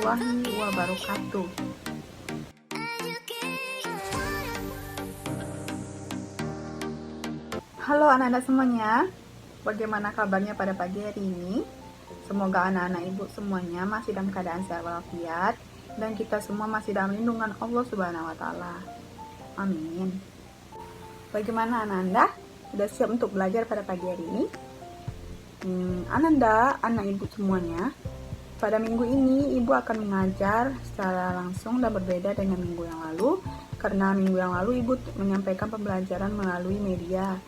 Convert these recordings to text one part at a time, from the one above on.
warahmatullahi wabarakatuh. Halo anak-anak semuanya, bagaimana kabarnya pada pagi hari ini? Semoga anak-anak ibu semuanya masih dalam keadaan sehat walafiat dan kita semua masih dalam lindungan Allah Subhanahu wa Ta'ala. Amin. Bagaimana Ananda? Sudah siap untuk belajar pada pagi hari ini? Ananda, anak ibu semuanya, pada minggu ini ibu akan mengajar secara langsung dan berbeda dengan minggu yang lalu, karena minggu yang lalu ibu menyampaikan pembelajaran melalui media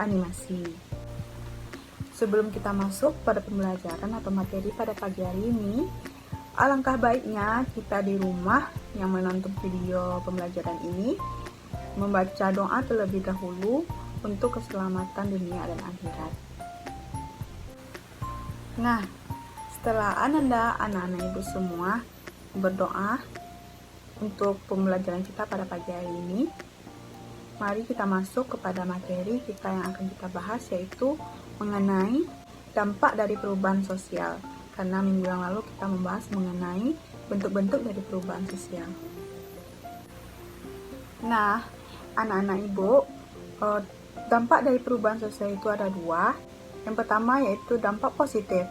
animasi. Sebelum kita masuk pada pembelajaran atau materi pada pagi hari ini, alangkah baiknya kita di rumah yang menonton video pembelajaran ini membaca doa terlebih dahulu untuk keselamatan dunia dan akhirat. Nah, setelah Ananda, anak-anak ibu semua berdoa untuk pembelajaran kita pada pagi hari ini, mari kita masuk kepada materi kita yang akan kita bahas, yaitu mengenai dampak dari perubahan sosial. Karena minggu yang lalu kita membahas mengenai bentuk-bentuk dari perubahan sosial. Nah, anak-anak ibu, dampak dari perubahan sosial itu ada dua. Yang pertama yaitu dampak positif,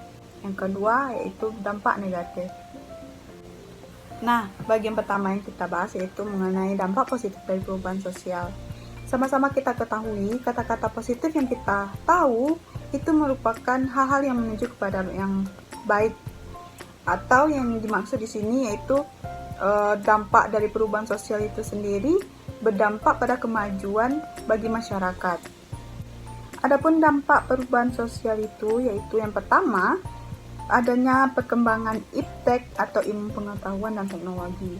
yang kedua yaitu dampak negatif. Nah, bagian pertama yang kita bahas yaitu mengenai dampak positif dari perubahan sosial. Sama-sama kita ketahui, kata-kata positif yang kita tahu itu merupakan hal-hal yang menuju kepada yang baik, atau yang dimaksud di sini yaitu dampak dari perubahan sosial itu sendiri berdampak pada kemajuan bagi masyarakat. Adapun dampak perubahan sosial itu yaitu yang pertama, adanya perkembangan iptek atau ilmu pengetahuan dan teknologi.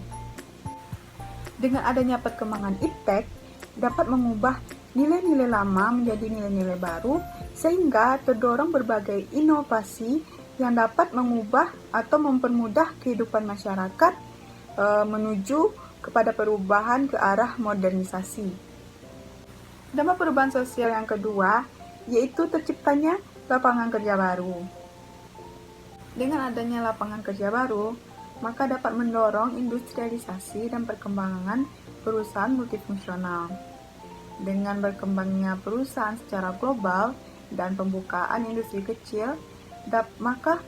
Dengan adanya perkembangan iptek dapat mengubah nilai-nilai lama menjadi nilai-nilai baru, sehingga terdorong berbagai inovasi yang dapat mengubah atau mempermudah kehidupan masyarakat menuju kepada perubahan ke arah modernisasi. Dampak perubahan sosial yang kedua yaitu terciptanya lapangan kerja baru. Dengan adanya lapangan kerja baru, maka dapat mendorong industrialisasi dan perkembangan perusahaan multifungsional. Dengan berkembangnya perusahaan secara global dan pembukaan industri kecil, maka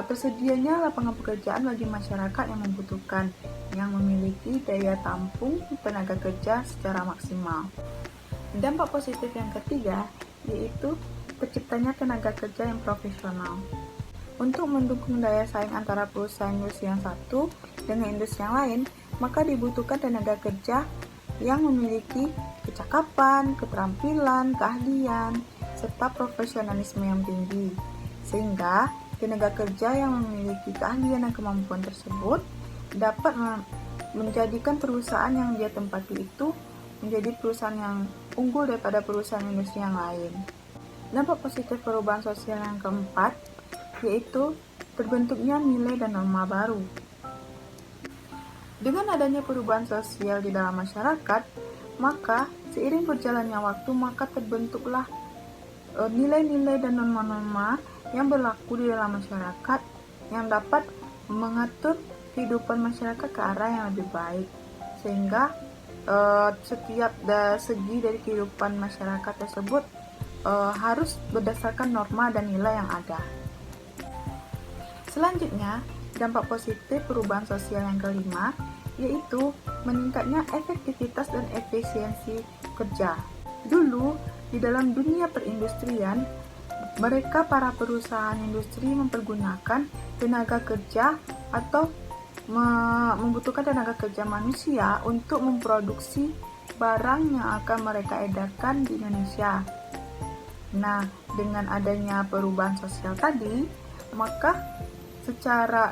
tersedianya lapangan pekerjaan bagi masyarakat yang membutuhkan, yang memiliki daya tampung tenaga kerja secara maksimal. Dampak positif yang ketiga yaitu terciptanya tenaga kerja yang profesional. Untuk mendukung daya saing antara perusahaan industri yang satu dengan industri yang lain, maka dibutuhkan tenaga kerja yang memiliki kecakapan, keterampilan, keahlian, serta profesionalisme yang tinggi. Sehingga tenaga kerja yang memiliki keahlian dan kemampuan tersebut dapat menjadikan perusahaan yang dia tempati itu menjadi perusahaan yang unggul daripada perusahaan industri yang lain. Dampak positif perubahan sosial yang keempat yaitu terbentuknya nilai dan norma baru. Dengan adanya perubahan sosial di dalam masyarakat, maka seiring berjalannya waktu maka terbentuklah nilai-nilai dan norma-norma yang berlaku di dalam masyarakat yang dapat mengatur kehidupan masyarakat ke arah yang lebih baik, sehingga setiap segi dari kehidupan masyarakat tersebut harus berdasarkan norma dan nilai yang ada. Selanjutnya, dampak positif perubahan sosial yang kelima yaitu meningkatnya efektivitas dan efisiensi kerja. Dulu, di dalam dunia perindustrian, para perusahaan industri mempergunakan tenaga kerja atau membutuhkan tenaga kerja manusia untuk memproduksi barang yang akan mereka edarkan di Indonesia. Nah, dengan adanya perubahan sosial tadi, maka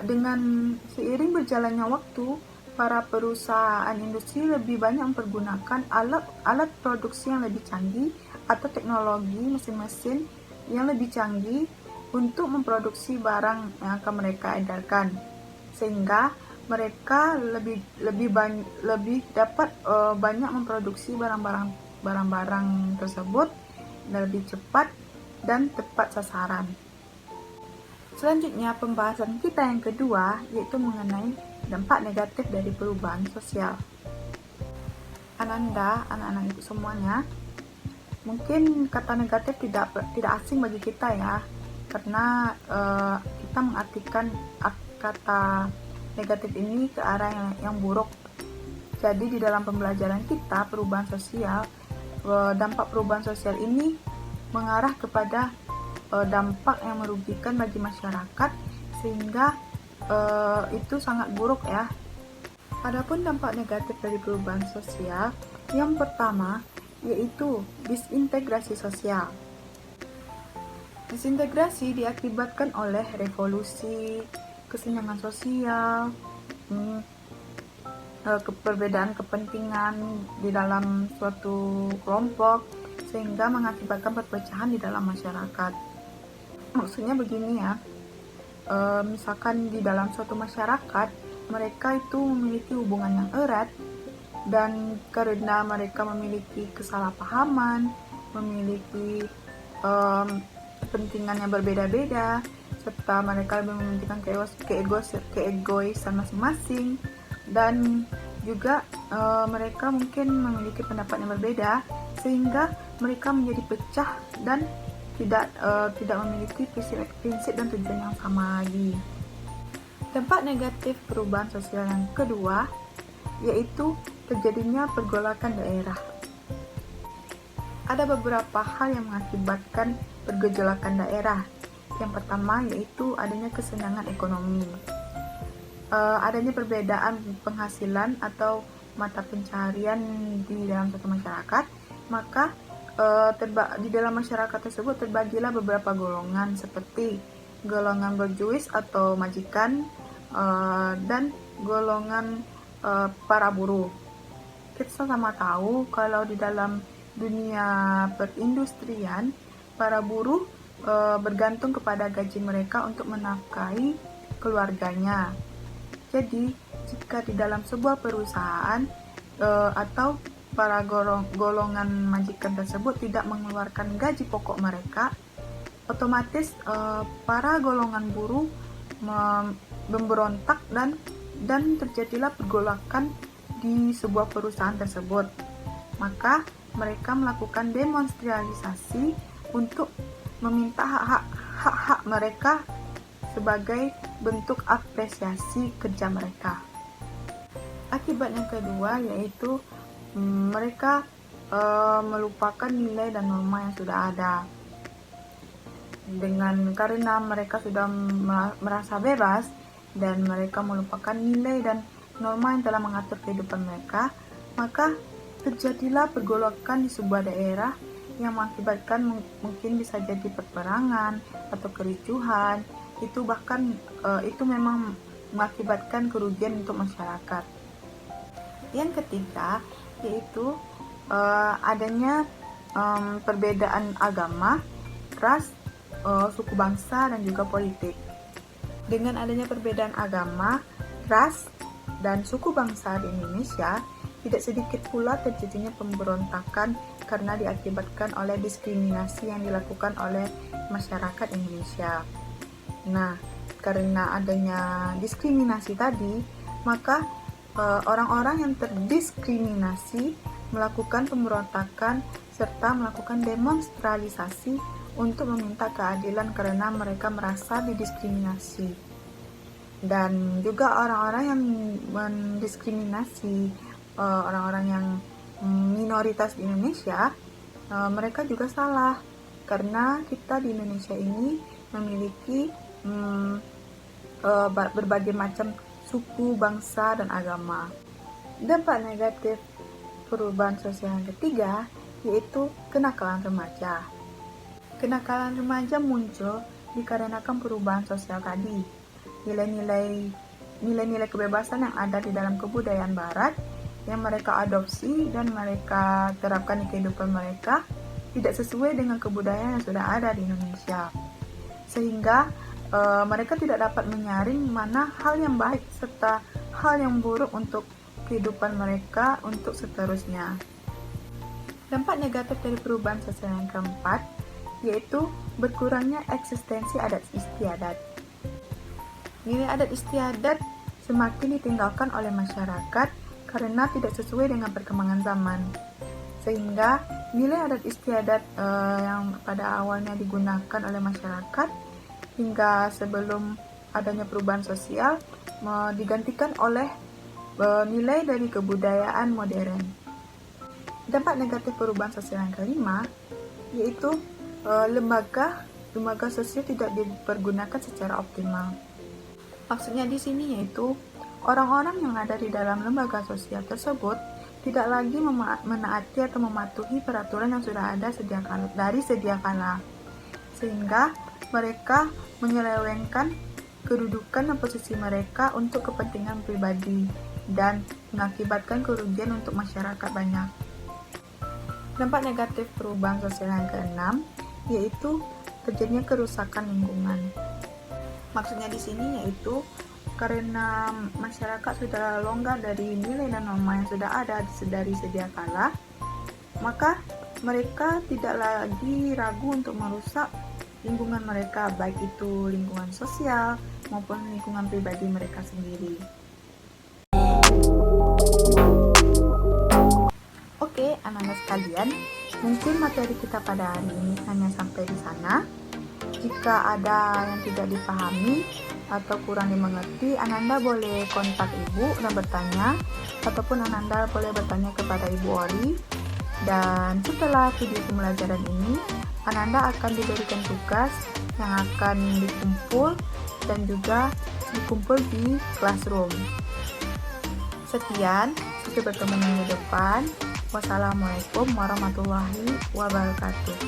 dengan seiring berjalannya waktu, para perusahaan industri lebih banyak mempergunakan alat produksi yang lebih canggih atau teknologi mesin-mesin yang lebih canggih untuk memproduksi barang yang akan mereka edarkan, sehingga mereka lebih dapat banyak memproduksi barang-barang tersebut lebih cepat dan tepat sasaran. Selanjutnya, pembahasan kita yang kedua yaitu mengenai dampak negatif dari perubahan sosial. Ananda, anak-anak ibu semuanya, mungkin kata negatif tidak asing bagi kita ya, karena kita mengartikan kata negatif ini ke arah yang buruk. Jadi di dalam pembelajaran kita perubahan sosial, dampak perubahan sosial ini mengarah kepada dampak yang merugikan bagi masyarakat, sehingga itu sangat buruk ya. Adapun dampak negatif dari perubahan sosial, yang pertama yaitu disintegrasi sosial. Disintegrasi diakibatkan oleh revolusi, kesenjangan sosial, perbedaan kepentingan di dalam suatu kelompok, sehingga mengakibatkan perpecahan di dalam masyarakat. Maksudnya begini ya, misalkan di dalam suatu masyarakat mereka itu memiliki hubungan yang erat, dan karena mereka memiliki kesalahpahaman, memiliki kepentingan yang berbeda-beda, serta mereka lebih mementingkan keegoisan masing-masing, dan juga mereka mungkin memiliki pendapat yang berbeda, sehingga mereka menjadi pecah dan tidak memiliki prinsip dan tujuan yang sama lagi. Dampak negatif perubahan sosial yang kedua yaitu terjadinya pergolakan daerah. Ada beberapa hal yang mengakibatkan pergolakan daerah. Yang pertama yaitu adanya kesenjangan ekonomi, adanya perbedaan penghasilan atau mata pencaharian di dalam satu masyarakat, maka di dalam masyarakat tersebut terbagilah beberapa golongan seperti golongan berjuis atau majikan, dan golongan para buruh. Kita sama tahu kalau di dalam dunia perindustrian, para buruh bergantung kepada gaji mereka untuk menafkahi keluarganya. Jadi, jika di dalam sebuah perusahaan atau para golongan majikan tersebut tidak mengeluarkan gaji pokok mereka, otomatis para golongan buruh memberontak dan terjadilah pergolakan di sebuah perusahaan tersebut. Maka mereka melakukan demonstrasi untuk meminta hak-hak mereka sebagai bentuk apresiasi kerja mereka. Akibat yang kedua yaitu mereka melupakan nilai dan norma yang sudah ada. Karena mereka sudah merasa bebas dan mereka melupakan nilai dan norma yang telah mengatur kehidupan mereka, maka terjadilah pergolakan di sebuah daerah yang mengakibatkan mungkin bisa jadi peperangan atau kericuhan. Itu memang mengakibatkan kerugian untuk masyarakat. Yang ketiga yaitu adanya perbedaan agama, ras, suku bangsa, dan juga politik. Dengan adanya perbedaan agama, ras, dan suku bangsa di Indonesia, tidak sedikit pula terjadinya pemberontakan karena diakibatkan oleh diskriminasi yang dilakukan oleh masyarakat Indonesia. Nah, karena adanya diskriminasi tadi, maka orang-orang yang terdiskriminasi melakukan pemberontakan serta melakukan demonstrasi untuk meminta keadilan karena mereka merasa didiskriminasi. Dan juga orang-orang yang mendiskriminasi orang-orang yang minoritas di Indonesia, mereka juga salah, karena kita di Indonesia ini memiliki berbagai macam suku, bangsa, dan agama. Dampak negatif perubahan sosial yang ketiga yaitu kenakalan remaja. Kenakalan remaja muncul dikarenakan perubahan sosial tadi. Nilai-nilai kebebasan yang ada di dalam kebudayaan barat yang mereka adopsi dan mereka terapkan di kehidupan mereka tidak sesuai dengan kebudayaan yang sudah ada di Indonesia. Sehingga mereka tidak dapat menyaring mana hal yang baik serta hal yang buruk untuk kehidupan mereka untuk seterusnya. Dampak negatif dari perubahan sosial yang keempat yaitu berkurangnya eksistensi adat istiadat. nilai adat istiadat semakin ditinggalkan oleh masyarakat karena tidak sesuai dengan perkembangan zaman. Sehingga nilai adat istiadat yang pada awalnya digunakan oleh masyarakat hingga sebelum adanya perubahan sosial digantikan oleh nilai dari kebudayaan modern. Dampak negatif perubahan sosial yang kelima yaitu lembaga sosial tidak dipergunakan secara optimal. Maksudnya di sini yaitu orang-orang yang ada di dalam lembaga sosial tersebut tidak lagi menaati atau mematuhi peraturan yang sudah ada dari sedia kala, sehingga mereka menyelewengkan kedudukan dan posisi mereka untuk kepentingan pribadi dan mengakibatkan kerugian untuk masyarakat banyak. Dampak negatif perubahan sosial yang keenam yaitu terjadinya kerusakan lingkungan. Maksudnya di sini yaitu karena masyarakat sudah longgar dari nilai dan norma yang sudah ada dari sedia kala, maka mereka tidak lagi ragu untuk merusak lingkungan mereka, baik itu lingkungan sosial maupun lingkungan pribadi mereka sendiri. Oke, anak-anak sekalian, mungkin materi kita pada hari ini hanya sampai di sana. Jika ada yang tidak dipahami atau kurang dimengerti, Ananda boleh kontak Ibu dan bertanya, ataupun Ananda boleh bertanya kepada Ibu Ori. Dan setelah video pembelajaran ini, Ananda akan diberikan tugas yang akan dikumpul dan juga dikumpul di classroom. Sekian, sampai bertemu minggu depan. Wassalamualaikum warahmatullahi wabarakatuh.